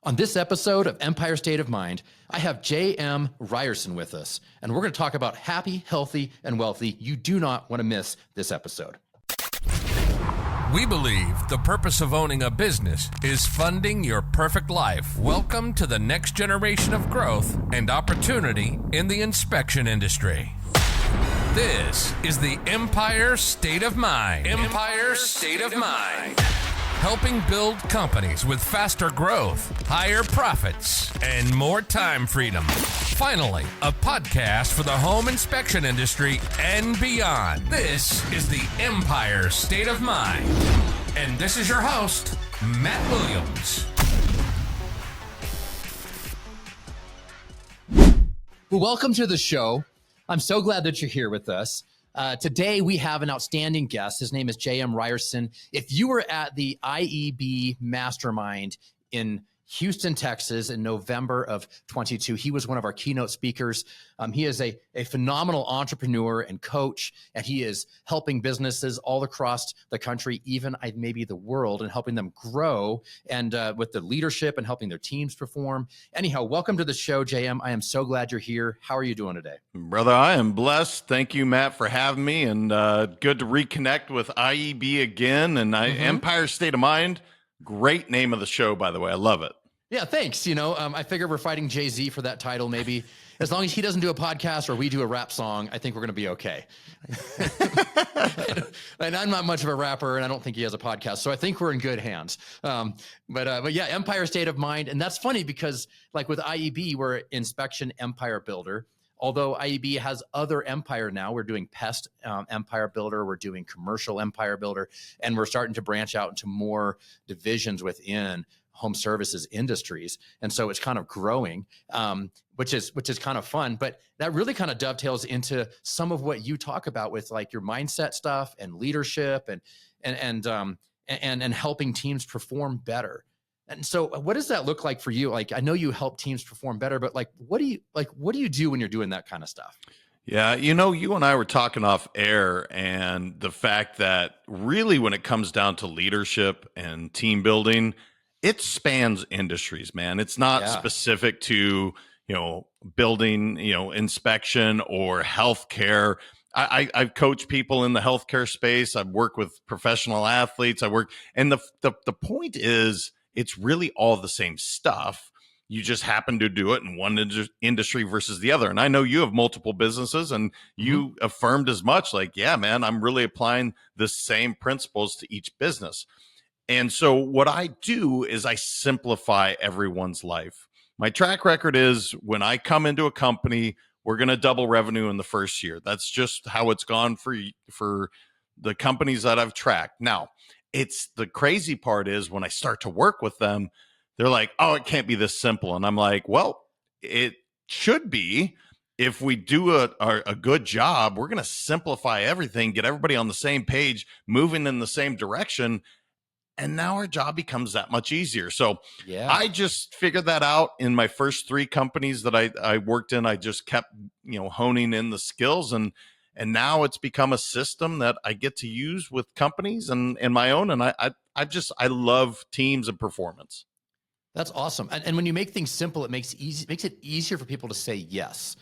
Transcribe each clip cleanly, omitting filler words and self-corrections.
On this episode of Empire State of Mind, I have J.M. Ryerson with us, and we're going to talk about happy, healthy, and wealthy. You do not want to miss this episode. We believe the purpose of owning a business is funding your perfect life. Welcome to the next generation of growth and opportunity in the inspection industry. This is the Empire State of Mind. Empire State of Mind. Helping build companies with faster growth, higher profits, and more time freedom. Finally, a podcast for the home inspection industry and beyond. This is the Empire State of Mind. And this is your host, Matt Williams. Well, welcome to the show. I'm so glad that you're here with us. Today, we have an outstanding guest. His name is J.M. Ryerson. If you were at the IEB Mastermind in Houston, Texas in November of 22, he was one of our keynote speakers. He is a phenomenal entrepreneur and coach, and he is helping businesses all across the country, even maybe the world, and helping them grow and with the leadership and helping their teams perform. Anyhow, welcome to the show, JM. I am so glad you're here. How are you doing today? Brother, I am blessed. Thank you, Matt, for having me, and good to reconnect with IEB again. And Empire State of Mind, great name of the show, by the way. I love it. Yeah, thanks. You know, I figure we're fighting Jay-Z for that title, maybe. As long as he doesn't do a podcast or we do a rap song, I think we're going to be okay. And I'm not much of a rapper, and I don't think he has a podcast, so I think we're in good hands. But yeah, Empire State of Mind. And that's funny because, like with IEB, we're Inspection Empire Builder. Although IEB has other empire now, we're doing Pest Empire Builder, we're doing Commercial Empire Builder, and we're starting to branch out into more divisions within home services industries. And so it's kind of growing, which is kind of fun. But that really kind of dovetails into some of what you talk about with like your mindset stuff and leadership and helping teams perform better. And so what does that look like for you? Like, I know you help teams perform better, but what do you do when you're doing that kind of stuff? Yeah, you know, you and I were talking off air, and the fact that really when it comes down to leadership and team building, it spans industries, man. It's not specific to, building, inspection or healthcare. I've coached people in the healthcare space. I've worked with professional athletes. And the point is, it's really all the same stuff. You just happen to do it in one industry versus the other. And I know you have multiple businesses, and you affirmed as much. Like, yeah, man, I'm really applying the same principles to each business. And so what I do is I simplify everyone's life. My track record is when I come into a company, we're going to double revenue in the first year. That's just how it's gone for the companies that I've tracked. Now, it's the crazy part is when I start to work with them, they're like, oh, it can't be this simple. And I'm like, well, it should be. If we do a good job, we're going to simplify everything, get everybody on the same page, moving in the same direction. And now our job becomes that much easier. So I just figured that out in my first 3 companies that I worked in. I just kept, honing in the skills, and now it's become a system that I get to use with companies and my own. And I love teams and performance. That's awesome. And when you make things simple, it makes it easier for people to say yes.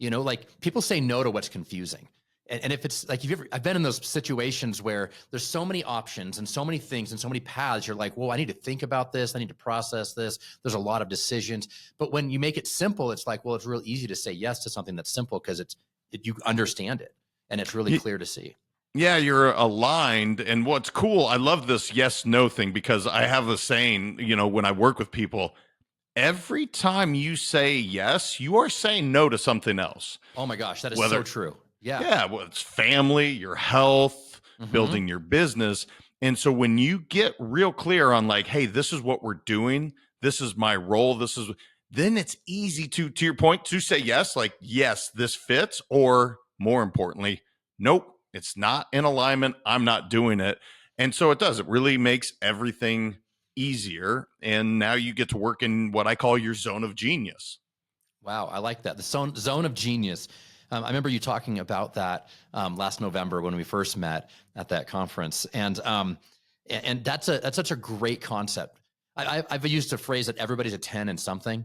Like people say no to what's confusing. And if it's like, I've been in those situations where there's so many options and so many things and so many paths. You're like, well, I need to think about this. I need to process this. There's a lot of decisions. But when you make it simple, it's like, well, it's real easy to say yes to something that's simple because you understand it and it's really clear to see. Yeah, you're aligned. And what's cool, I love this yes, no thing, because I have a saying, when I work with people, every time you say yes, you are saying no to something else. Oh my gosh, that is so true. Yeah, well, it's family, your health, building your business. And so when you get real clear on like, hey, this is what we're doing, this is my role, then it's easy to your point, to say yes, like, yes, this fits, or more importantly, nope, it's not in alignment, I'm not doing it. And so it does. It really makes everything easier. And now you get to work in what I call your zone of genius. Wow, I like that. The zone of genius. I remember you talking about that last November when we first met at that conference, and that's such a great concept. I've used a phrase that everybody's a 10 in something,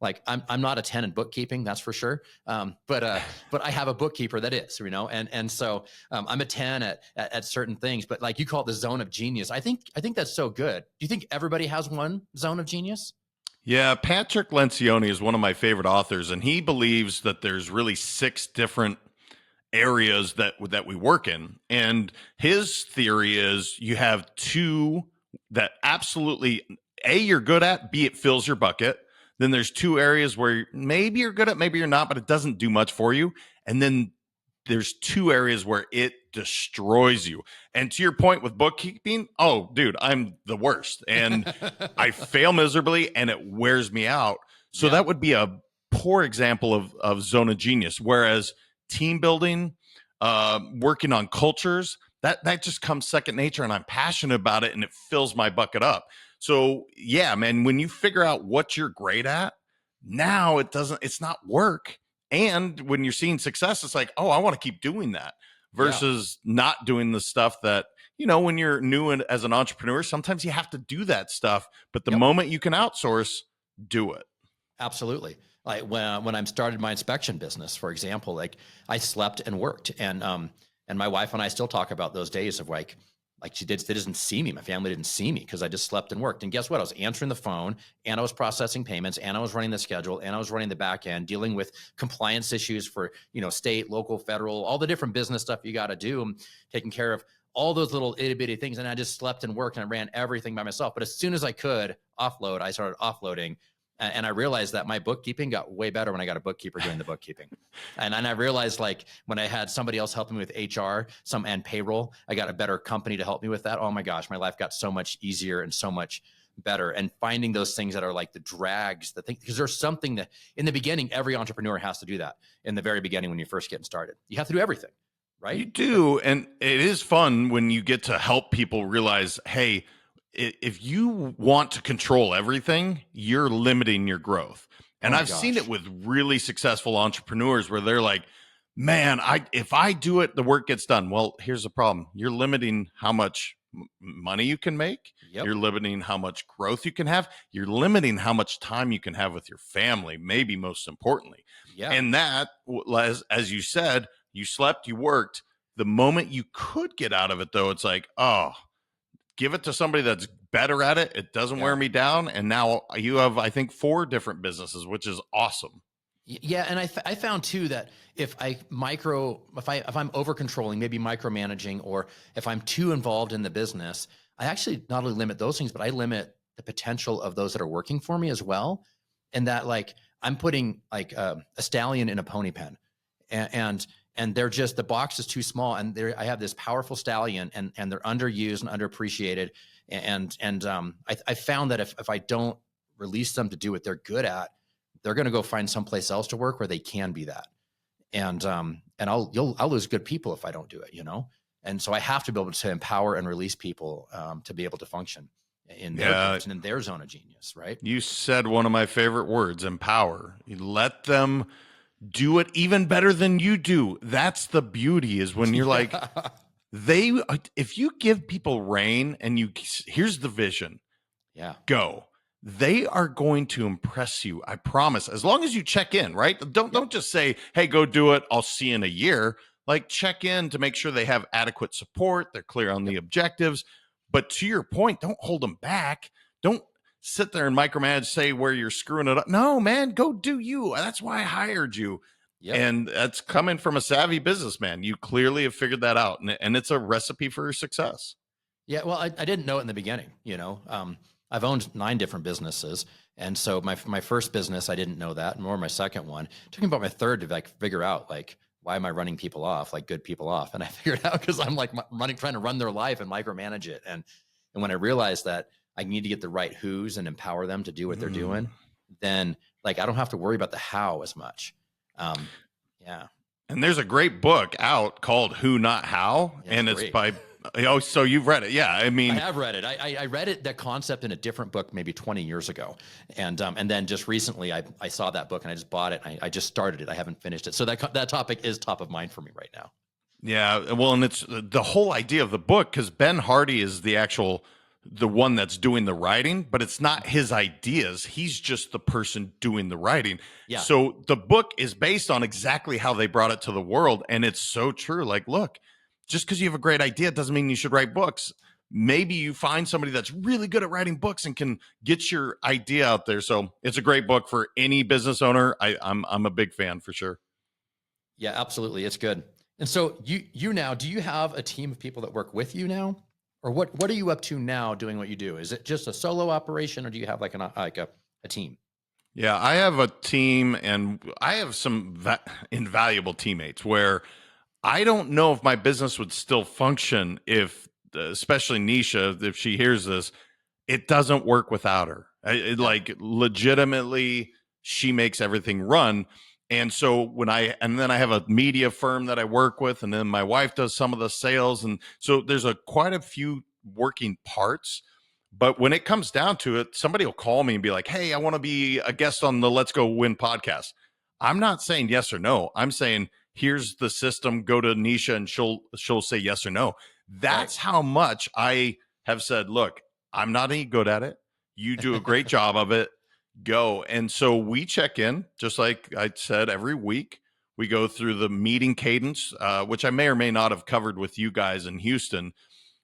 like I'm not a 10 in bookkeeping, that's for sure. But I have a bookkeeper that is, and so I'm a 10 at certain things, but like you call it the zone of genius. I think that's so good. Do you think everybody has one zone of genius? Yeah, Patrick Lencioni is one of my favorite authors, and he believes that there's really 6 different areas that we work in. And his theory is you have 2 that absolutely you're good at, B, it fills your bucket. Then there's 2 areas where maybe you're good at, maybe you're not, but it doesn't do much for you. And then there's 2 areas where it destroys you. And to your point with bookkeeping, oh, dude, I'm the worst. And I fail miserably and it wears me out. So that would be a poor example of zone of genius. Whereas team building, working on cultures, that just comes second nature, and I'm passionate about it and it fills my bucket up. So yeah, man, when you figure out what you're great at, now it's not work. And when you're seeing success, it's like, oh, I want to keep doing that versus not doing the stuff that, when you're new as an entrepreneur, sometimes you have to do that stuff. But the moment you can outsource, do it. Absolutely. Like when I started my inspection business, for example, like I slept and worked, and my wife and I still talk about those days of like they didn't see me. My family didn't see me because I just slept and worked. And guess what? I was answering the phone, and I was processing payments, and I was running the schedule, and I was running the back end, dealing with compliance issues for, state, local, federal, all the different business stuff you got to do, and taking care of all those little itty bitty things. And I just slept and worked, and I ran everything by myself. But as soon as I could offload, I started offloading. And I realized that my bookkeeping got way better when I got a bookkeeper doing the bookkeeping. And I realized, like, when I had somebody else helping me with HR, and payroll, I got a better company to help me with that. Oh my gosh, my life got so much easier and so much better. And finding those things that are like the drags, because there's something that in the beginning, every entrepreneur has to do that in the very beginning when you're first getting started. You have to do everything, right? You do. And it is fun when you get to help people realize, hey, if you want to control everything, you're limiting your growth. And I've seen it with really successful entrepreneurs where they're like, man, if I do it, the work gets done. Well, here's the problem. You're limiting how much money you can make. Yep. You're limiting how much growth you can have. You're limiting how much time you can have with your family, maybe most importantly. Yeah. And that, as you said, you slept, you worked. The moment you could get out of it, though, it's like, oh, give it to somebody that's better at it. It doesn't wear me down. And now you have, I think, 4 different businesses, which is awesome. Yeah. And I found too that if I'm over controlling, maybe micromanaging, or if I'm too involved in the business, I actually not only limit those things, but I limit the potential of those that are working for me as well. And that, like, I'm putting like a stallion in a pony pen, and they're just, the box is too small, and I have this powerful stallion, and they're underused and underappreciated. And I found that if I don't release them to do what they're good at, they're going to go find someplace else to work where they can be that. And I'll lose good people if I don't do it, And so I have to be able to empower and release people to be able to function in their zone of genius, right? You said one of my favorite words, empower. You let them do it even better than you do. That's the beauty, is when you're like, if you give people rein and here's the vision, go. They are going to impress you. I promise. As long as you check in, right? Don't just say, hey, go do it, I'll see you in a year. Like, check in to make sure they have adequate support. They're clear on the objectives. But to your point, don't hold them back. Don't sit there and micromanage, say where you're screwing it up. No, man, go do you. That's why I hired you. Yep. And that's coming from a savvy businessman. You clearly have figured that out. And it's a recipe for success. Yeah, well, I didn't know it in the beginning. I've owned 9 different businesses. And so my first business, I didn't know that, nor my second one. It took me about my third to figure out, like, why am I running people off, like good people off? And I figured out because I'm like trying to run their life and micromanage it. And when I realized that I need to get the right who's and empower them to do what they're doing, then, like, I don't have to worry about the how as much. And there's a great book out called Who Not How, and it's by so you've read it. Yeah, I mean, I have read it. I read that concept in a different book maybe 20 years ago, and then just recently I saw that book and I just bought it. I just started it. I haven't finished it, so that topic is top of mind for me right now. Yeah, well, and it's the whole idea of the book, because Ben Hardy is the actual the one that's doing the writing, but it's not his ideas. He's just the person doing the writing. Yeah. So the book is based on exactly how they brought it to the world. And it's so true. Like, look, just because you have a great idea doesn't mean you should write books. Maybe you find somebody that's really good at writing books and can get your idea out there. So it's a great book for any business owner. I'm a big fan for sure. Yeah, absolutely. It's good. And so you now, do you have a team of people that work with you now? Or what are you up to now doing what you do? Is it just a solo operation, or do you have like a team? Yeah, I have a team, and I have some invaluable teammates where I don't know if my business would still function if, especially Nisha, if she hears this, it doesn't work without her. Like legitimately, she makes everything run. And so then I have a media firm that I work with, and then my wife does some of the sales. And so there's quite a few working parts. But when it comes down to it, somebody will call me and be like, hey, I want to be a guest on the Let's Go Win podcast. I'm not saying yes or no. I'm saying, here's the system, go to Nisha and she'll say yes or no. That's how much I have said, look, I'm not any good at it. You do a great job of it. Go. And so we check in, just like I said, every week. We go through the meeting cadence, which I may or may not have covered with you guys in Houston.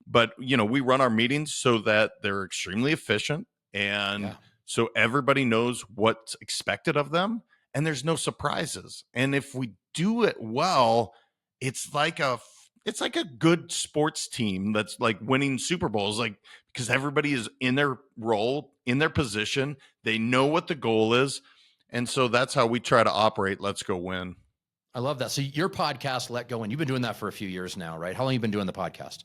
But, we run our meetings so that they're extremely efficient. And so everybody knows what's expected of them. And there's no surprises. And if we do it well, it's like a good sports team that's like winning Super Bowls, like, because everybody is in their role, in their position. They know what the goal is. And so that's how we try to operate Let's Go Win. I love that. So your podcast, Let Go Win, you've been doing that for a few years now, right? How long have you been doing the podcast?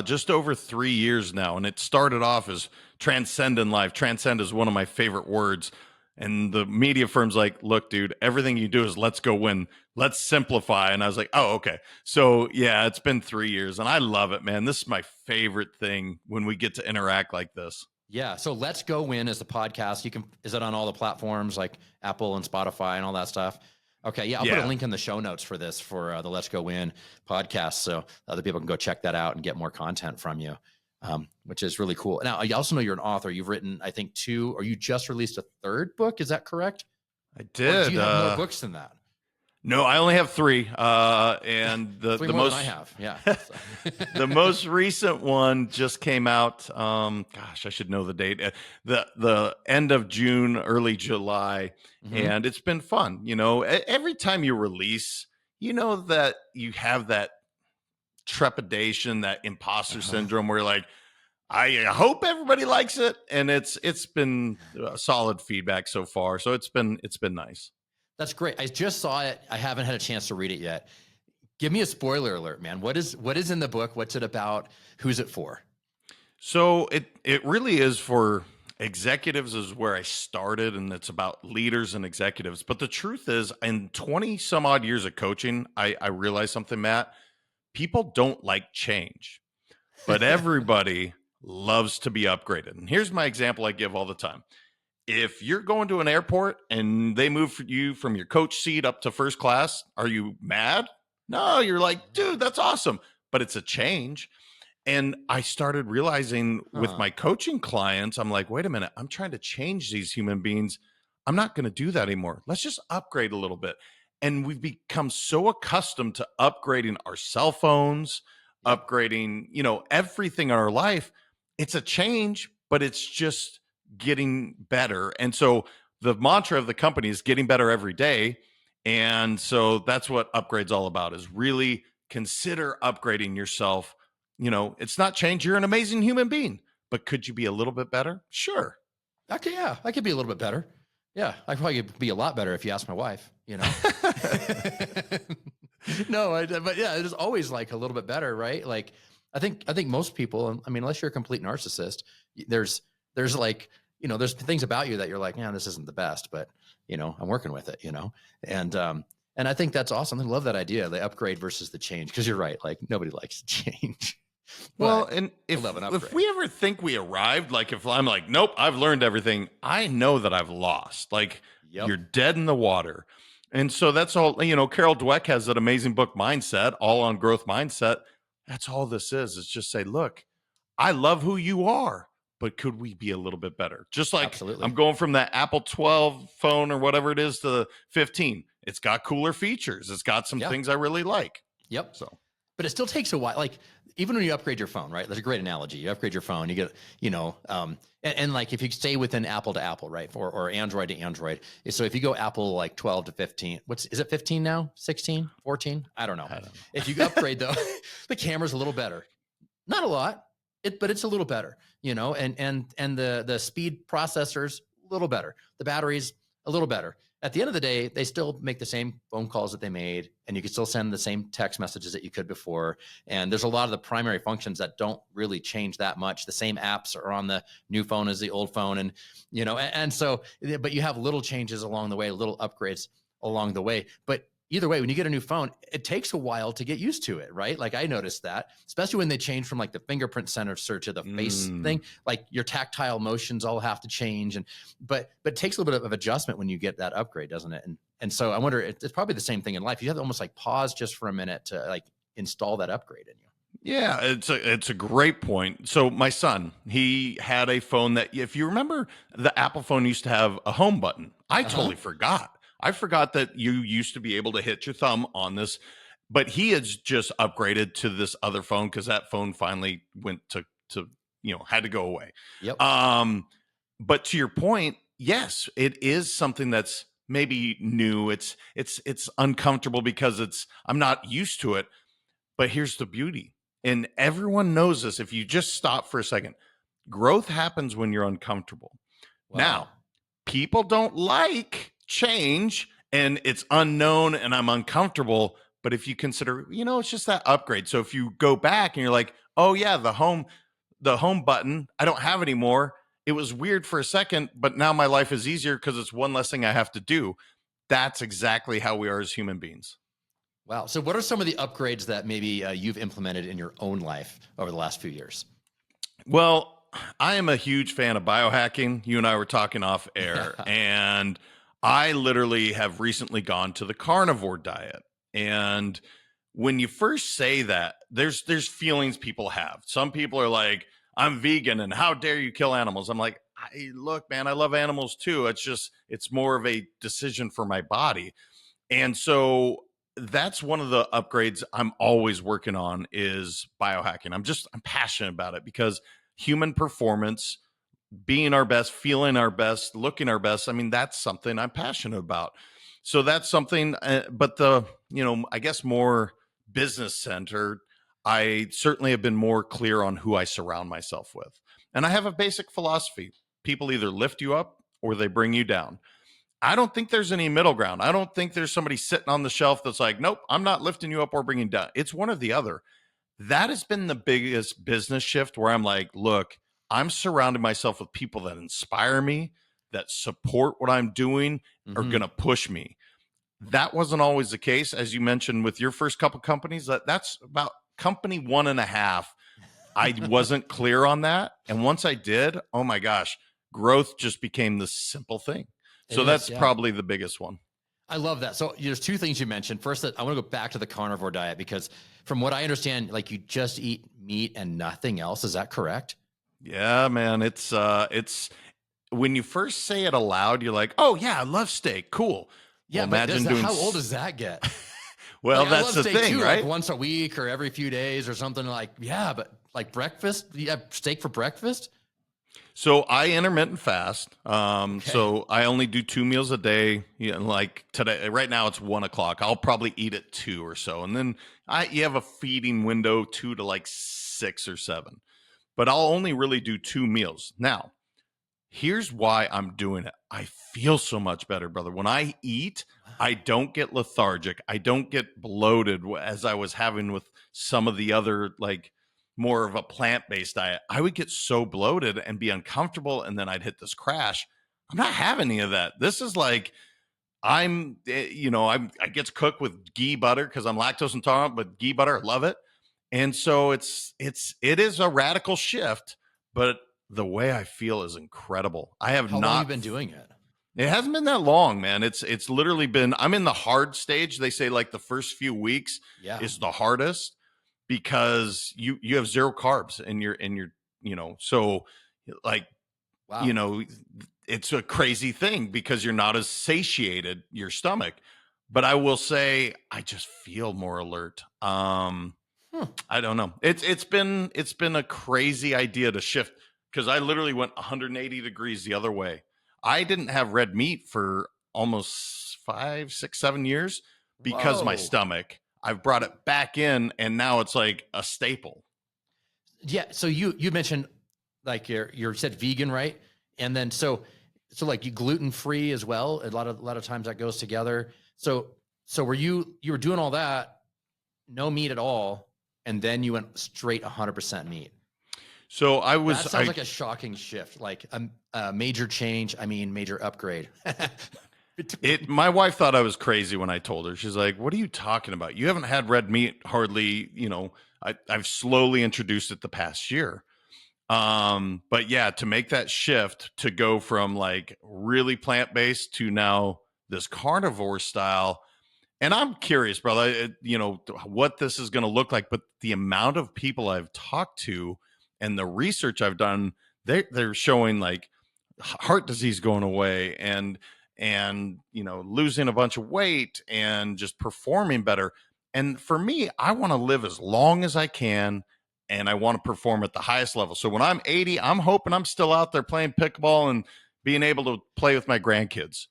Just over 3 years now. And it started off as transcend in life. Transcend is one of my favorite words. And the media firm's like, look, dude, everything you do is let's go win. Let's simplify. And I was like, oh, okay. So yeah, it's been 3 years and I love it, man. This is my favorite thing when we get to interact like this. Yeah. So Let's Go Win is the podcast. Is it on all the platforms like Apple and Spotify and all that stuff? Okay. Yeah. I'll put a link in the show notes for this, for the Let's Go Win podcast. So other people can go check that out and get more content from you. Which is really cool. Now, I also know you're an author. You've written, I think, 2, or you just released a 3rd book. Is that correct? I did. Or do you have more books than that? No, I only have 3. And the 3 the more most than I have. Yeah. the most recent one just came out. Gosh, I should know the date. The end of June, early July, and it's been fun. Every time you release, that you have that trepidation, that imposter syndrome, where you're like, I hope everybody likes it, and it's been solid feedback so far. So it's been nice. That's great. I just saw it. I haven't had a chance to read it yet. Give me a spoiler alert, man. What is in the book? What's it about? Who's it for? So it really is for executives, is where I started, and it's about leaders and executives. But the truth is, in 20 some odd years of coaching, I realized something, Matt. People don't like change, but everybody loves to be upgraded. And here's my example I give all the time. If you're going to an airport and they move you from your coach seat up to first class, are you mad? No, you're like, dude, that's awesome. But it's a change. And I started realizing with my coaching clients, I'm like, wait a minute, I'm trying to change these human beings. I'm not going to do that anymore. Let's just upgrade a little bit. And we've become so accustomed to upgrading our cell phones, upgrading, everything in our life. It's a change, but it's just getting better. And so the mantra of the company is getting better every day. And so that's what Upgrade's all about, is really consider upgrading yourself. It's not change. You're an amazing human being, but could you be a little bit better? Sure. Okay. Yeah. I could be a little bit better. Yeah. I probably could be a lot better if you ask my wife, No, but yeah, it is always like a little bit better, right? Like, I think most people, I mean, unless you're a complete narcissist, there's like, there's things about you that you're like, yeah, this isn't the best, but I'm working with it, and I think that's awesome. I love that idea, the upgrade versus the change. Cause you're right. Like, nobody likes change. Well, and if we ever think we arrived, like if I'm like, nope, I've learned everything, I know that I've lost. Like, you're dead in the water. And so that's all, Carol Dweck has that amazing book, Mindset, all on growth mindset. That's all this is. It's just say, look, I love who you are, but could we be a little bit better? Just like Absolutely. I'm going from that Apple 12 phone or whatever it is to the 15. It's got cooler features. It's got some things I really like. Yep. So, but it still takes a while. Like even when you upgrade your phone, right? That's a great analogy. You upgrade your phone, you get, and like if you stay within Apple to Apple, right? Or Android to Android. So if you go Apple like 12 to 15, is it 15 now? 16, 14? I don't know. If you upgrade though, the camera's a little better. Not a lot, but it's a little better, and the speed processors a little better. The batteries a little better. At the end of the day, they still make the same phone calls that they made, and you can still send the same text messages that you could before. And there's a lot of the primary functions that don't really change that much. The same apps are on the new phone as the old phone. And so, but you have little changes along the way, little upgrades along the way. But either way, when you get a new phone, it takes a while to get used to it, right? Like I noticed that, especially when they change from like the fingerprint sensor to the face thing, like your tactile motions all have to change. But it takes a little bit of adjustment when you get that upgrade, doesn't it? And so I wonder, it's probably the same thing in life. You have to almost like pause just for a minute to like install that upgrade in you. Yeah, it's a great point. So my son, he had a phone that, if you remember, the Apple phone used to have a home button. I totally forgot. I forgot that you used to be able to hit your thumb on this, but he has just upgraded to this other phone because that phone finally went to had to go away. Yep. But to your point, yes, it is something that's maybe new. It's uncomfortable because I'm not used to it. But here's the beauty, and everyone knows this. If you just stop for a second, growth happens when you're uncomfortable. Wow. Now, people don't like change, and it's unknown, and I'm uncomfortable. But if you consider, it's just that upgrade. So if you go back and you're like, oh yeah, the home button, I don't have anymore. It was weird for a second, but now my life is easier because it's one less thing I have to do. That's exactly how we are as human beings. Wow. So what are some of the upgrades that maybe you've implemented in your own life over the last few years? Well, I am a huge fan of biohacking. You and I were talking off air, and I literally have recently gone to the carnivore diet. And when you first say that, there's feelings people have. Some people are like, I'm vegan and how dare you kill animals? I'm like, look, man, I love animals too. It's more of a decision for my body. And so that's one of the upgrades I'm always working on is biohacking. I'm passionate about it because human performance, being our best, feeling our best, looking our best. I mean, that's something I'm passionate about. So that's something, but I guess more business centered, I certainly have been more clear on who I surround myself with. And I have a basic philosophy. People either lift you up or they bring you down. I don't think there's any middle ground. I don't think there's somebody sitting on the shelf that's like, nope, I'm not lifting you up or bringing you down. It's one or the other. That has been the biggest business shift where I'm like, look, I'm surrounding myself with people that inspire me, that support what I'm doing, are going to push me. That wasn't always the case. As you mentioned with your first couple companies, that's about company 1.5. I wasn't clear on that. And once I did, oh my gosh, growth just became this simple thing. So that's probably the biggest one. I love that. So there's two things you mentioned. First, that I want to go back to the carnivore diet because from what I understand, like you just eat meat and nothing else. Is that correct? Yeah, man. It's when you first say it aloud, you're like, oh yeah, I love steak. Cool. Yeah, well, but how old does that get? Well, like, that's the thing, too, right? Like once a week or every few days or something like, yeah, but like breakfast, you have steak for breakfast? So I intermittent fast. So I only do 2 meals a day. Like today, right now it's 1:00. I'll probably eat at 2 or so. And then you have a feeding window 2 to like 6 or 7, but I'll only really do 2 meals. Now, here's why I'm doing it. I feel so much better, brother. When I eat, I don't get lethargic. I don't get bloated as I was having with some of the other, like more of a plant-based diet. I would get so bloated and be uncomfortable, and then I'd hit this crash. I'm not having any of that. This is like, I get cooked with ghee butter because I'm lactose intolerant, but ghee butter, I love it. And so it is a radical shift, but the way I feel is incredible. I have How long have you been doing it? It hasn't been that long, man. It's literally been, I'm in the hard stage. They say like the first few weeks is the hardest because you have zero carbs in your so like, Wow. it's a crazy thing because you're not as satiated, your stomach. But I will say I just feel more alert. I don't know. It's been a crazy idea to shift because I literally went 180 degrees the other way. I didn't have red meat for almost 5, 6, 7 years because of my Whoa. stomach. I've brought it back in, and now it's like a staple. Yeah. So you mentioned like you said vegan, right? And then so like you gluten free as well. A lot of times that goes together. So were you were doing all that, no meat at all, and then you went straight 100% meat. So That sounds like a shocking shift, like a major change. I mean, major upgrade. My wife thought I was crazy when I told her. She's like, "What are you talking about? You haven't had red meat hardly, I've slowly introduced it the past year." But yeah, to make that shift to go from like really plant-based to now this carnivore style. And I'm curious, brother, what this is going to look like, but the amount of people I've talked to and the research I've done, they're showing like heart disease going away and losing a bunch of weight and just performing better. And for me, I want to live as long as I can, and I want to perform at the highest level. So when I'm 80, I'm hoping I'm still out there playing pickleball and being able to play with my grandkids.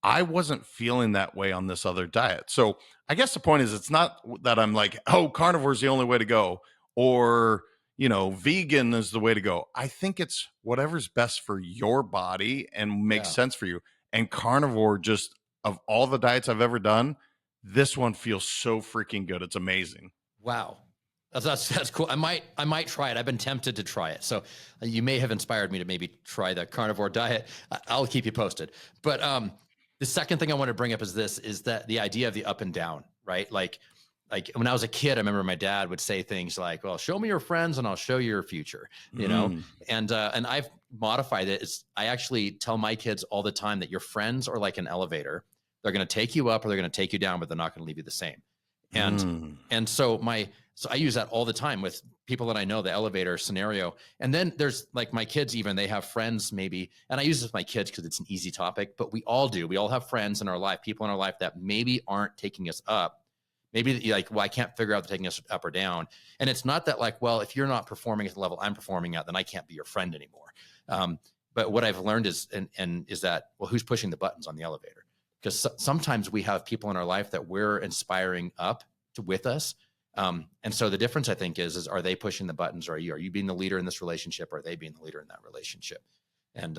I wasn't feeling that way on this other diet. So I guess the point is, it's not that I'm like, oh, carnivore is the only way to go, or, vegan is the way to go. I think it's whatever's best for your body and makes sense for you. And carnivore, just of all the diets I've ever done, this one feels so freaking good. It's amazing. Wow. That's cool. I might try it. I've been tempted to try it. So you may have inspired me to maybe try the carnivore diet. I'll keep you posted. But the second thing I want to bring up is that the idea of the up and down, right? Like when I was a kid, I remember my dad would say things like, well, show me your friends and I'll show you your future, and I've modified it. I actually tell my kids all the time that your friends are like an elevator. They're going to take you up or they're going to take you down, but they're not going to leave you the same. And so I use that all the time with people that I know, the elevator scenario. And then there's like my kids, even they have friends maybe, and I use this with my kids because it's an easy topic, but we all do. We all have friends in our life, people in our life that maybe aren't taking us up. Maybe like, well, I can't figure out taking us up or down. And it's not that like, well, if you're not performing at the level I'm performing at, then I can't be your friend anymore. But what I've learned is that, well, who's pushing the buttons on the elevator? Because sometimes we have people in our life that we're inspiring up with us. And so the difference, I think, is are they pushing the buttons, or are you being the leader in this relationship, or are they being the leader in that relationship? And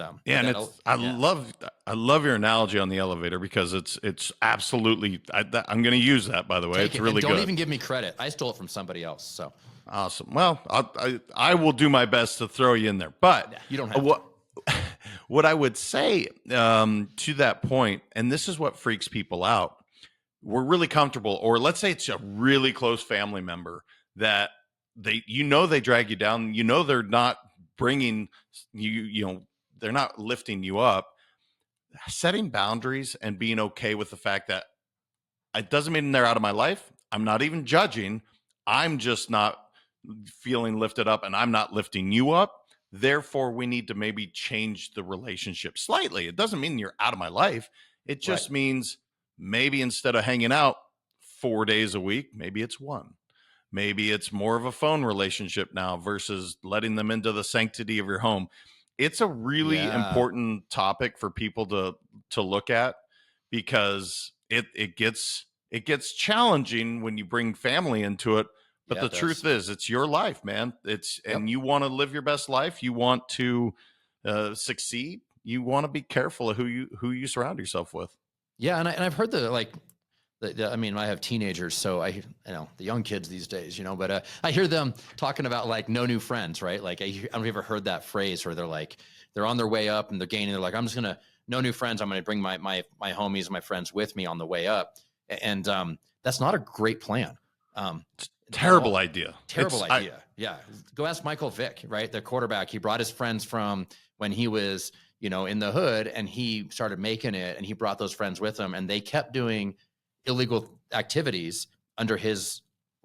I love your analogy on the elevator because it's absolutely. I'm going to use that, by the way. It's really good. Don't even give me credit. I stole it from somebody else. So awesome. Well, I will do my best to throw you in there, but you don't have what I would say to that point, and this is what freaks people out. We're really comfortable, or let's say it's a really close family member that they drag you down. They're not bringing you, they're not lifting you up. Setting boundaries and being okay with the fact that it doesn't mean they're out of my life. I'm not even judging. I'm just not feeling lifted up, and I'm not lifting you up. Therefore, we need to maybe change the relationship slightly. It doesn't mean you're out of my life. It just means maybe instead of hanging out 4 days a week, maybe it's one. Maybe it's more of a phone relationship now versus letting them into the sanctity of your home. It's a really important topic for people to look at, because it gets challenging when you bring family into it. But the truth is, it's your life, man. And you want to live your best life. You want to succeed. You want to be careful of who you surround yourself with. Yeah, and I've heard I mean, I have teenagers, so the young kids these days, but I hear them talking about like no new friends, right? Like I don't know if you ever heard that phrase where they're on their way up and they're gaining. They're like, I'm just gonna no new friends. I'm gonna bring my homies, my friends with me on the way up, and that's not a great plan. Terrible idea. Terrible idea. Yeah, go ask Michael Vick, right? The quarterback. He brought his friends from when he was in the hood, and he started making it, and he brought those friends with him, and they kept doing illegal activities under his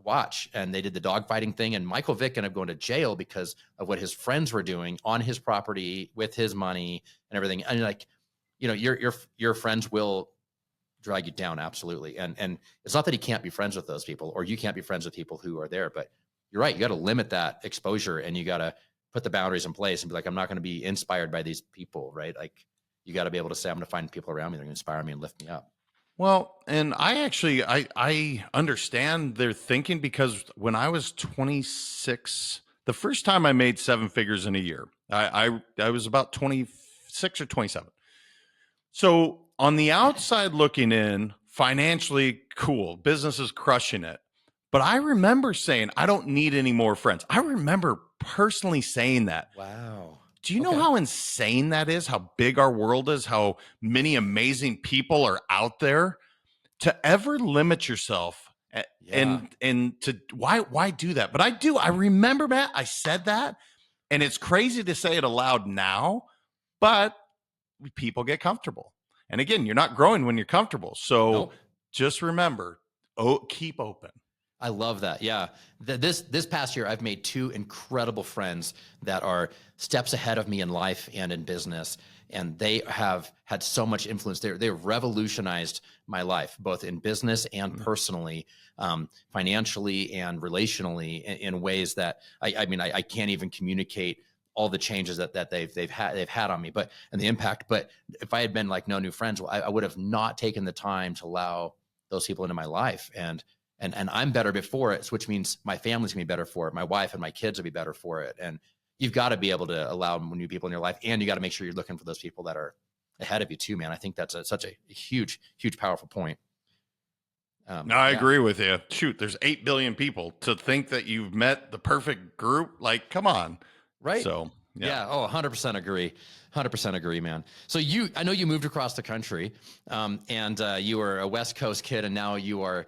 watch. And they did the dog fighting thing, and Michael Vick ended up going to jail because of what his friends were doing on his property with his money and everything. And like, you know, your friends will drag you down. Absolutely. And it's not that he can't be friends with those people, or you can't be friends with people who are there, but you're right. You got to limit that exposure, and you got to put the boundaries in place and be like, I'm not going to be inspired by these people, right? Like, you got to be able to say, I'm going to find people around me that are going to inspire me and lift me up. Well, and I understand their thinking, because when I was 26, the first time I made 7 figures in a year, I was about 26 or 27. So on the outside looking in, financially cool, business is crushing it. But I remember saying, I don't need any more friends. I remember personally saying that. Wow. Do you know how insane that is? How big our world is? How many amazing people are out there? To ever limit yourself and to why do that? But I remember, Matt, I said that, and it's crazy to say it aloud now, but people get comfortable. And again, you're not growing when you're comfortable. So just remember, keep open. I love that. Yeah. This past year, I've made 2 incredible friends that are steps ahead of me in life and in business. And they have had so much influence. They've revolutionized my life, both in business and personally, financially and relationally, in ways that I can't even communicate all the changes that they've had on me, and the impact. But if I had been like no new friends, I would have not taken the time to allow those people into my life. And I'm better before it, which means my family's gonna be better for it. My wife and my kids will be better for it. And you've got to be able to allow new people in your life, and you got to make sure you're looking for those people that are ahead of you too, man. I think that's such a huge, powerful point. No, I agree with you. Shoot, there's 8 billion people. To think that you've met the perfect group, like, come on. Right. So, yeah. Oh, 100% agree. 100% agree, man. So I know you moved across the country, and you were a West Coast kid, and now you are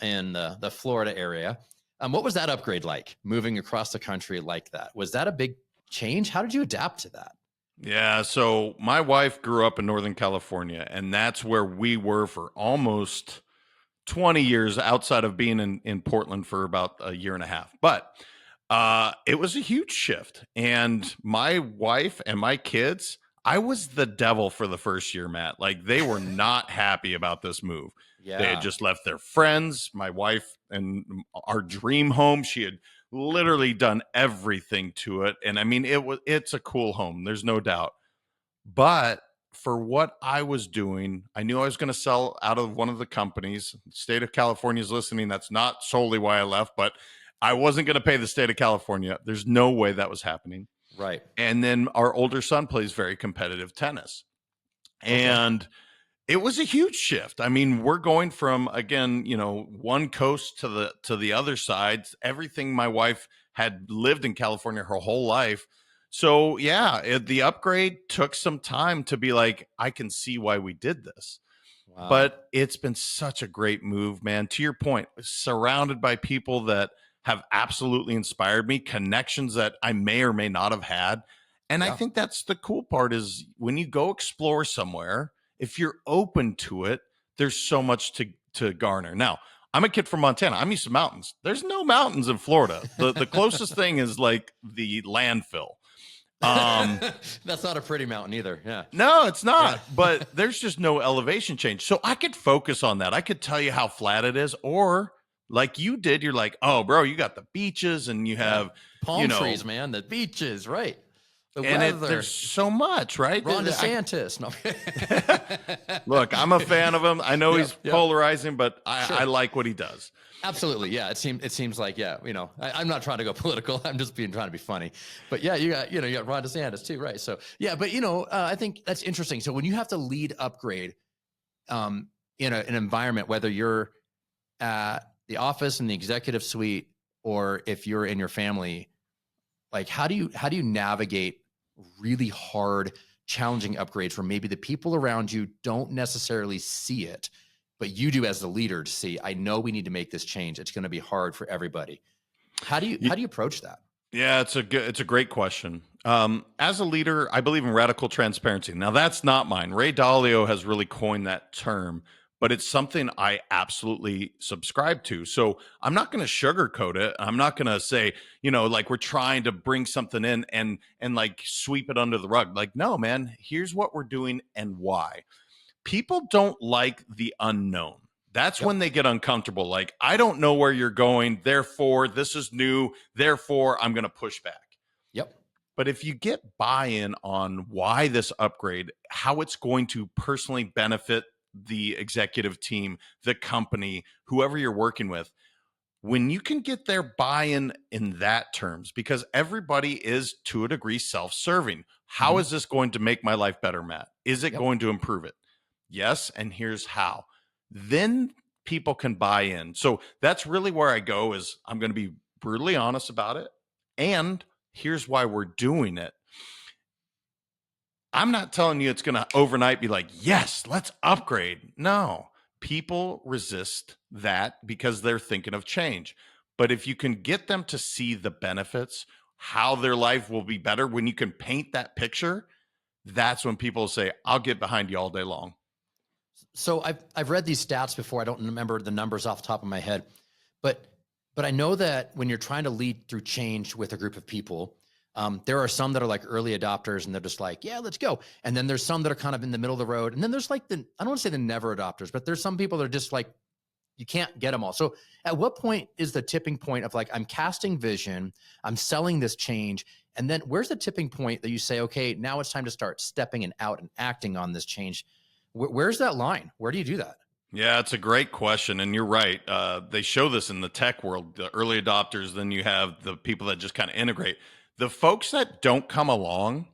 in the Florida area. What was that upgrade like, moving across the country like that? Was that a big change? How did you adapt to that? Yeah. So my wife grew up in Northern California, and that's where we were for almost 20 years, outside of being in Portland for about a year and a half. But it was a huge shift. And my wife and my kids, I was the devil for the first year, Matt. Like, they were not happy about this move. Yeah. They had just left their friends, my wife, and our dream home. She had literally done everything to it. And I mean, it's a cool home. There's no doubt. But for what I was doing, I knew I was going to sell out of one of the companies. The state of California is listening. That's not solely why I left, but I wasn't going to pay the state of California. There's no way that was happening. Right. And then our older son plays very competitive tennis. And it was a huge shift. I mean, we're going from, again, one coast to the other side. Everything my wife had lived in California her whole life. So yeah, the upgrade took some time to be like, I can see why we did this. Wow. But it's been such a great move, man. To your point, surrounded by people that have absolutely inspired me, connections that I may or may not have had. And I think that's the cool part, is when you go explore somewhere, if you're open to it, there's so much to garner. Now, I'm a kid from Montana. I'm used to mountains. There's no mountains in Florida. The closest thing is like the landfill. That's not a pretty mountain either. Yeah. No, it's not. Yeah. But there's just no elevation change. So I could focus on that. I could tell you how flat it is, or like you did, you're like, oh, bro, you got the beaches and you have palm trees, man, the beaches, right? The and there's so much, right? Ron DeSantis. No. Look, I'm a fan of him. I know he's polarizing, but I like what he does. Absolutely, yeah. It seems like, I'm not trying to go political. I'm just trying to be funny. But yeah, you got Ron DeSantis too, right? So yeah, but I think that's interesting. So when you have to lead upgrade, in an environment, whether you're at the office in the executive suite, or if you're in your family, like how do you navigate really hard, challenging upgrades where maybe the people around you don't necessarily see it, but you do as the leader to see, I know we need to make this change. It's going to be hard for everybody. How do you approach that? Yeah, it's a great question. As a leader, I believe in radical transparency. Now, that's not mine. Ray Dalio has really coined that term, but it's something I absolutely subscribe to. So I'm not going to sugarcoat it. I'm not going to say, like we're trying to bring something in and like sweep it under the rug. Like, no, man, here's what we're doing and why. People don't like the unknown. That's when they get uncomfortable. Like, I don't know where you're going. Therefore, this is new. Therefore, I'm going to push back. Yep. But if you get buy-in on why this upgrade, how it's going to personally benefit the executive team, the company, whoever you're working with, when you can get their buy-in in that terms, because everybody is to a degree self-serving. How is this going to make my life better, Matt? Is it going to improve it? Yes, and here's how. Then people can buy in. So that's really where I go is I'm going to be brutally honest about it. And here's why we're doing it. I'm not telling you it's going to overnight be like, yes, let's upgrade. No, people resist that because they're thinking of change. But if you can get them to see the benefits, how their life will be better, when you can paint that picture, that's when people say, I'll get behind you all day long. So I've read these stats before. I don't remember the numbers off the top of my head, but I know that when you're trying to lead through change with a group of people, there are some that are like early adopters and they're just like, yeah, let's go. And then there's some that are kind of in the middle of the road. And then there's like I don't want to say the never adopters, but there's some people that are just like, you can't get them all. So at what point is the tipping point of like, I'm casting vision, I'm selling this change. And then where's the tipping point that you say, okay, now it's time to start stepping out and acting on this change? Where's that line? Where do you do that? Yeah, it's a great question. And you're right. They show this in the tech world, the early adopters, then you have the people that just kind of integrate. The folks that don't come along,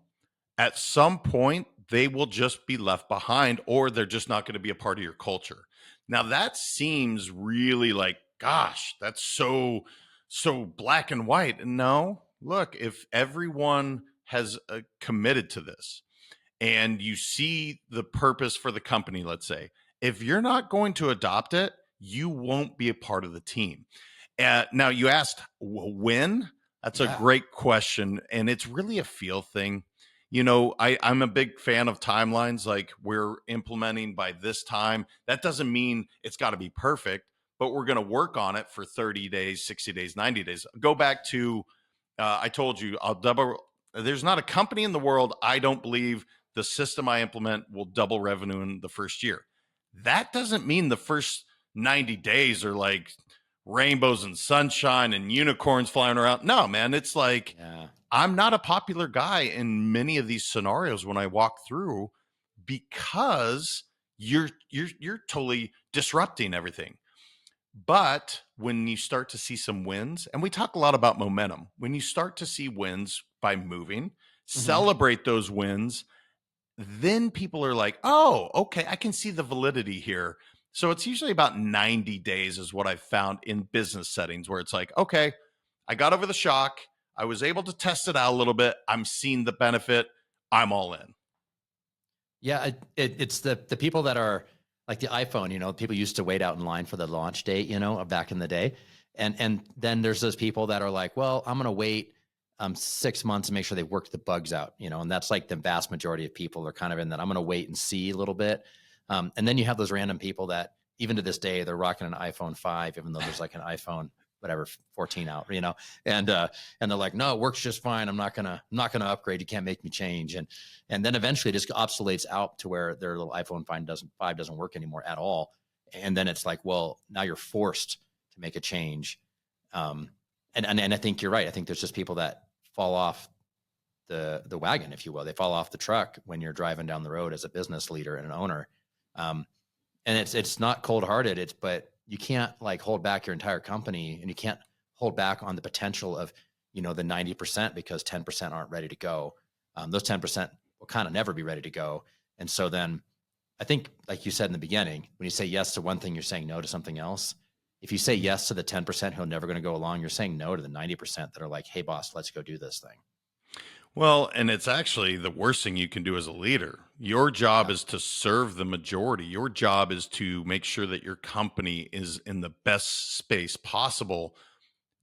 at some point, they will just be left behind, or they're just not going to be a part of your culture. Now, that seems really like, gosh, that's so black and white. No, look, if everyone has committed to this and you see the purpose for the company, let's say, if you're not going to adopt it, you won't be a part of the team. Now, you asked when. That's a great question. And it's really a feel thing. I'm a big fan of timelines. Like, we're implementing by this time. That doesn't mean it's got to be perfect, but we're going to work on it for 30 days, 60 days, 90 days. Go back to, I told you, there's not a company in the world I don't believe the system I implement will double revenue in the first year. That doesn't mean the first 90 days are like rainbows and sunshine and unicorns flying around. No, man, it's like, I'm not a popular guy in many of these scenarios when I walk through, because you're totally disrupting everything. But when you start to see some wins, and we talk a lot about momentum, when you start to see wins by moving, celebrate those wins, then people are like, oh, okay, I can see the validity here. So it's usually about 90 days is what I've found in business settings, where it's like, okay, I got over the shock. I was able to test it out a little bit. I'm seeing the benefit. I'm all in. Yeah, it's the people that are like the iPhone, people used to wait out in line for the launch date, back in the day. And then there's those people that are like, well, I'm going to wait 6 months and make sure they work the bugs out, and that's like the vast majority of people are kind of in that. I'm going to wait and see a little bit. And then you have those random people that even to this day, they're rocking an iPhone 5, even though there's like an iPhone, whatever, 14 out, and they're like, no, it works just fine. I'm not going to upgrade. You can't make me change. And then eventually it just obsoletes out to where their little iPhone 5 doesn't work anymore at all. And then it's like, well, now you're forced to make a change. And I think you're right. I think there's just people that fall off the wagon, if you will. They fall off the truck when you're driving down the road as a business leader and an owner. And it's not cold-hearted. But you can't like hold back your entire company, and you can't hold back on the potential of, the 90% because 10% aren't ready to go. Those 10% will kind of never be ready to go. And so then I think, like you said in the beginning, when you say yes to one thing, you're saying no to something else. If you say yes to the 10% who are never going to go along, you're saying no to the 90% that are like, hey, boss, let's go do this thing. Well, and it's actually the worst thing you can do as a leader. Your job is to serve the majority. Your job is to make sure that your company is in the best space possible,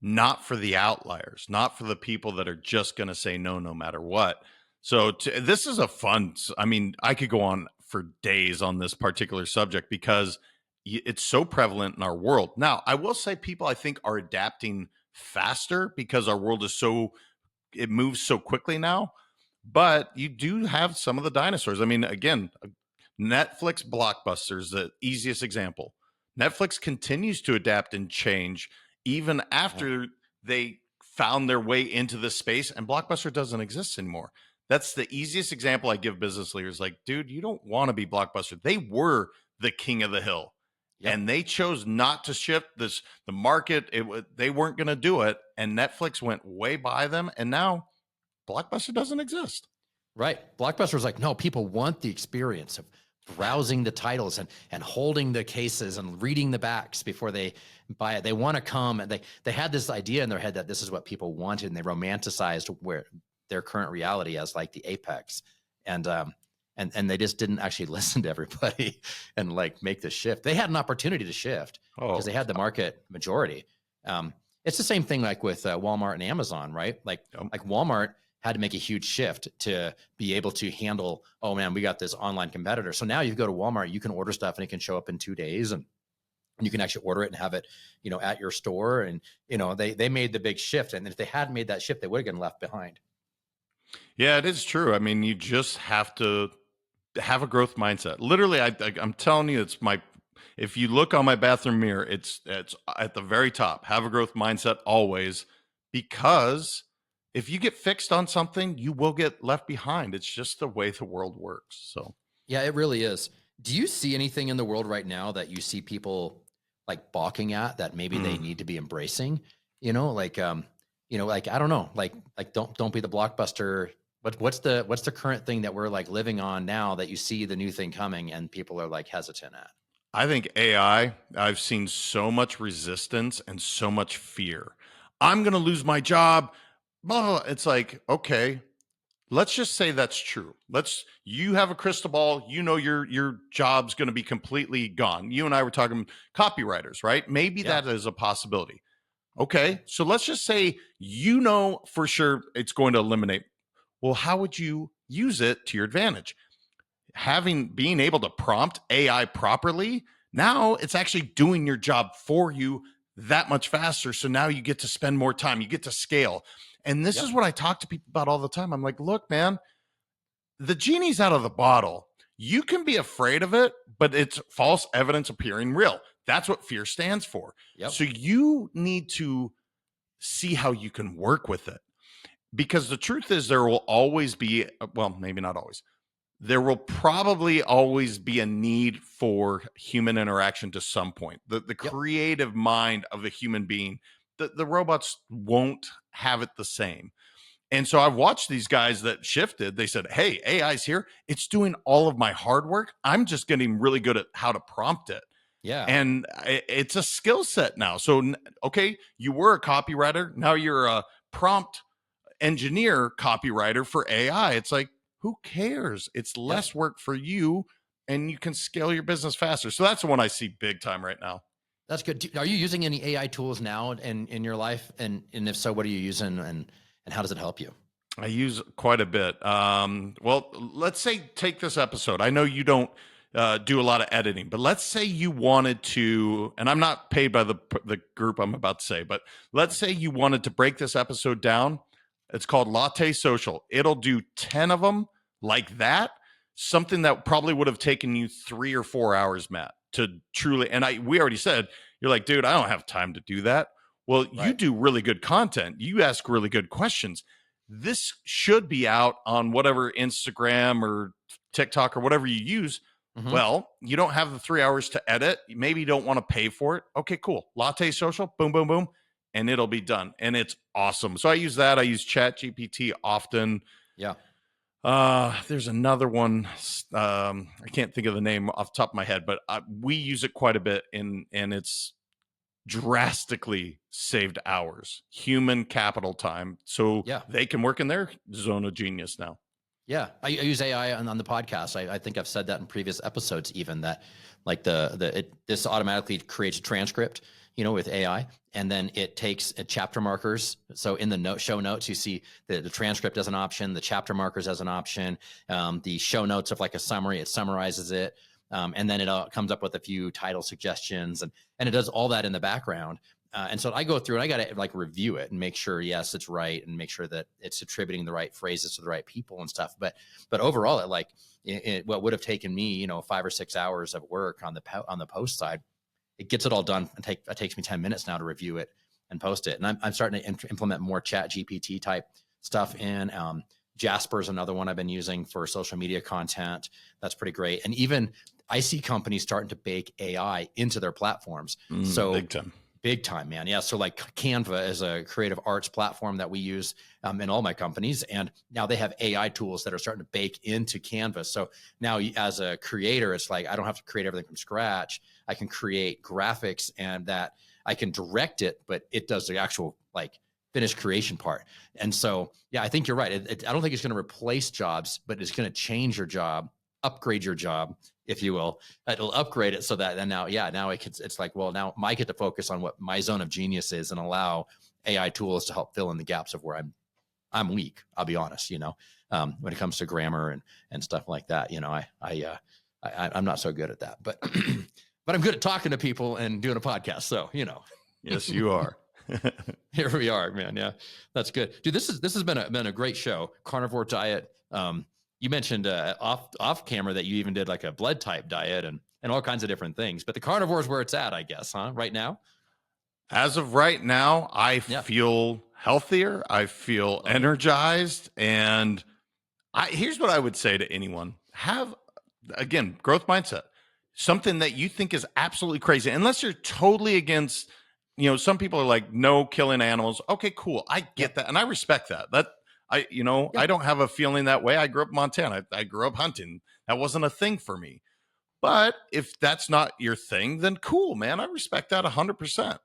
not for the outliers, not for the people that are just going to say no matter what. So this is a fun, I mean, I could go on for days on this particular subject, because it's so prevalent in our world. Now, I will say people, I think, are adapting faster because our world is it moves so quickly now. But you do have some of the dinosaurs. I mean, again, Netflix blockbusters, the easiest example. Netflix continues to adapt and change even after they found their way into this space, and Blockbuster doesn't exist anymore. That's the easiest example I give business leaders. Like, dude, you don't want to be Blockbuster. They were the king of the hill. Yep. And they chose not to shift the market. They weren't going to do it. And Netflix went way by them. And now Blockbuster doesn't exist. Right. Blockbuster's like, no, people want the experience of browsing the titles and holding the cases and reading the backs before they buy it. They want to come, and they had this idea in their head that this is what people wanted, and they romanticized where their current reality as like the apex. And they just didn't actually listen to everybody and like make the shift. They had an opportunity to shift because they had the market majority. It's the same thing like with Walmart and Amazon, right? Like Walmart had to make a huge shift to be able to handle, oh man, we got this online competitor. So now you go to Walmart, you can order stuff and it can show up in 2 days, and you can actually order it and have it, at your store. And, they made the big shift. And if they hadn't made that shift, they would have gotten left behind. Yeah, it is true. I mean, you just have to have a growth mindset. Literally, I'm telling you, if you look on my bathroom mirror, it's at the very top. Have a growth mindset always, because if you get fixed on something, you will get left behind. It's just the way the world works. So yeah, it really is. Do you see anything in the world right now that you see people like balking at that maybe they need to be embracing? Like I don't know, like don't be the Blockbuster. What's the current thing that we're like living on now that you see the new thing coming and people are like hesitant at? I think AI, I've seen so much resistance and so much fear. I'm going to lose my job. Blah, blah, blah. It's like, okay, let's just say that's true. You have a crystal ball. Your job's going to be completely gone. You and I were talking copywriters, right? Maybe that is a possibility. Okay, so let's just say for sure it's going to eliminate. Well, how would you use it to your advantage? Being able to prompt AI properly, now it's actually doing your job for you that much faster. So now you get to spend more time, you get to scale. And this is what I talk to people about all the time. I'm like, look, man, the genie's out of the bottle. You can be afraid of it, but it's false evidence appearing real. That's what fear stands for. Yep. So you need to see how you can work with it. Because the truth is there will always be, well, maybe not always, there will probably always be a need for human interaction to some point. The creative mind of a human being, the robots won't have it the same. And so I've watched these guys that shifted. They said, hey, AI's here. It's doing all of my hard work. I'm just getting really good at how to prompt it. Yeah. And it's a skill set now. So, okay, you were a copywriter. Now you're a prompt engineer copywriter for AI. It's like, who cares? It's less work for you, and you can scale your business faster. So that's the one I see big time right now. That's good. Are you using any AI tools now in your life? And if so, what are you using, and how does it help you? I use quite a bit. Well, let's say take this episode. I know you don't do a lot of editing, but let's say you wanted to, and I'm not paid by the group I'm about to say, but let's say you wanted to break this episode down. It's called Latte Social. It'll do 10 of them like that. Something that probably would have taken you 3 or 4 hours, Matt, to truly. And we already said, you're like, dude, I don't have time to do that. Well, you do really good content. You ask really good questions. This should be out on whatever Instagram or TikTok or whatever you use. Mm-hmm. Well, you don't have the 3 hours to edit. Maybe you don't want to pay for it. Okay, cool. Latte Social, boom, boom, boom. And it'll be done. And it's awesome. So I use that. I use ChatGPT often. Yeah. There's another one. I can't think of the name off the top of my head, but we use it quite a bit, and it's drastically saved hours, human capital time. So they can work in their zone of genius now. Yeah. I use AI on the podcast. I think I've said that in previous episodes, even that like this automatically creates a transcript, with AI, and then it takes chapter markers. So in the show notes, you see the transcript as an option, the chapter markers as an option, the show notes of like a summary, it summarizes it. And then it comes up with a few title suggestions, and it does all that in the background. And so I go through and I got to like review it and make sure, yes, it's right, and make sure that it's attributing the right phrases to the right people and stuff. But overall, what would have taken me, 5 or 6 hours of work on the post side, it gets it all done. And it takes me 10 minutes now to review it and post it. And I'm starting to implement more Chat GPT type stuff in. Jasper is another one I've been using for social media content. That's pretty great. And even I see companies starting to bake AI into their platforms. So big time, man. Yeah. So like Canva is a creative arts platform that we use in all my companies. And now they have AI tools that are starting to bake into Canva. So now as a creator, it's like, I don't have to create everything from scratch. I can create graphics and that I can direct it, but it does the actual like finished creation part. And so, yeah, I think you're right. I don't think it's going to replace jobs, but it's going to change your job, upgrade your job, if you will. It'll upgrade it so that then now it's like, well, now I get to focus on what my zone of genius is and allow AI tools to help fill in the gaps of where I'm weak. I'll be honest, when it comes to grammar and stuff like that, I'm not so good at that, but, but I'm good at talking to people and doing a podcast. So, Yes, you are. Here we are, man. Yeah, that's good, dude. This has been a great show. Carnivore diet. You mentioned off camera that you even did like a blood type diet and all kinds of different things. But the carnivore is where it's at, I guess, huh? Right now. As of right now, I feel healthier. I feel energized, and here's what I would say to anyone: have again growth mindset. Something that you think is absolutely crazy, unless you're totally against. Some people are like, no killing animals. Okay, cool. I get that. And I respect that. I don't have a feeling that way. I grew up in Montana. I grew up hunting. That wasn't a thing for me. But if that's not your thing, then cool, man. I respect that 100%.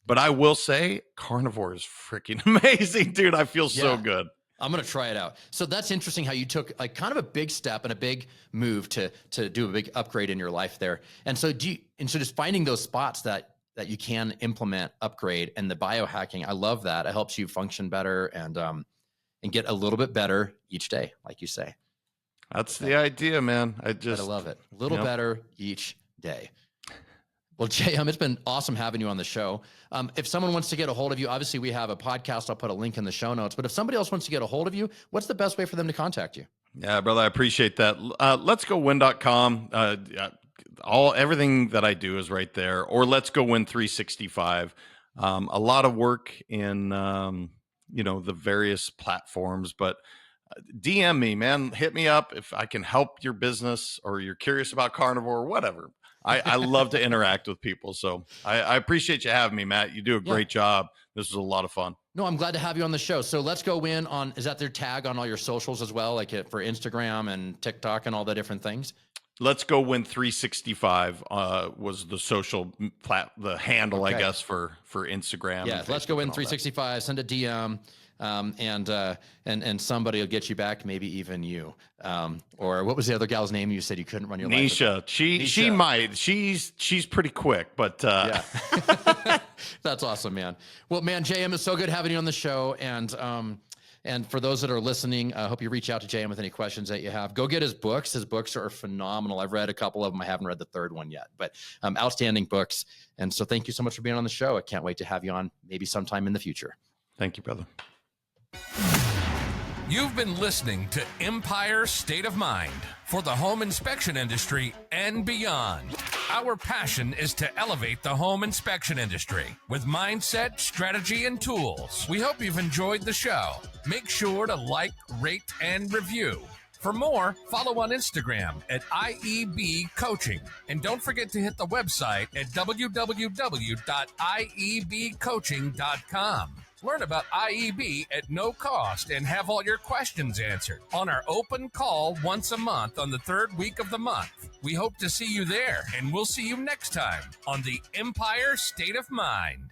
But I will say carnivore is freaking amazing, dude. I feel so good. I'm going to try it out. So that's interesting how you took like kind of a big step and a big move to do a big upgrade in your life there. And so just finding those spots that you can implement, upgrade, and the biohacking. I love that. It helps you function better and get a little bit better each day, like you say. That's the idea, man. I love it. A little better each day. Well, J.M., it's been awesome having you on the show. If someone wants to get a hold of you, obviously we have a podcast. I'll put a link in the show notes. But if somebody else wants to get a hold of you, what's the best way for them to contact you? Yeah, brother, I appreciate that. Let's go win.com. Everything that I do is right there, or Let's Go Win 365. A lot of work in, the various platforms, but DM me, man, hit me up if I can help your business or you're curious about carnivore or whatever. I love to interact with people. So I appreciate you having me, Matt. You do a great job. This was a lot of fun. No, I'm glad to have you on the show. So Let's Go Win is that their tag on all your socials as well? Like for Instagram and TikTok and all the different things? Let's Go Win 365 was the social the handle, I guess, for Instagram. Yeah, Let's Go Win 365. Send a DM, and somebody will get you back. Maybe even you. Or what was the other gal's name? You said you couldn't run your life. Nisha. She might. She's pretty quick, but yeah. That's awesome, man. Well, man, J.M., it's so good having you on the show, and for those that are listening, I hope you reach out to J.M. with any questions that you have. Go get his books. His books are phenomenal. I've read a couple of them. I haven't read the third one yet, but outstanding books. And so thank you so much for being on the show. I can't wait to have you on maybe sometime in the future. Thank you, brother. You've been listening to Empire State of Mind for the home inspection industry and beyond. Our passion is to elevate the home inspection industry with mindset, strategy, and tools. We hope you've enjoyed the show. Make sure to like, rate, and review. For more, follow on Instagram at IEB Coaching. And don't forget to hit the website at www.iebcoaching.com. Learn about IEB at no cost and have all your questions answered on our open call once a month on the third week of the month. We hope to see you there, and we'll see you next time on the Empire State of Mind.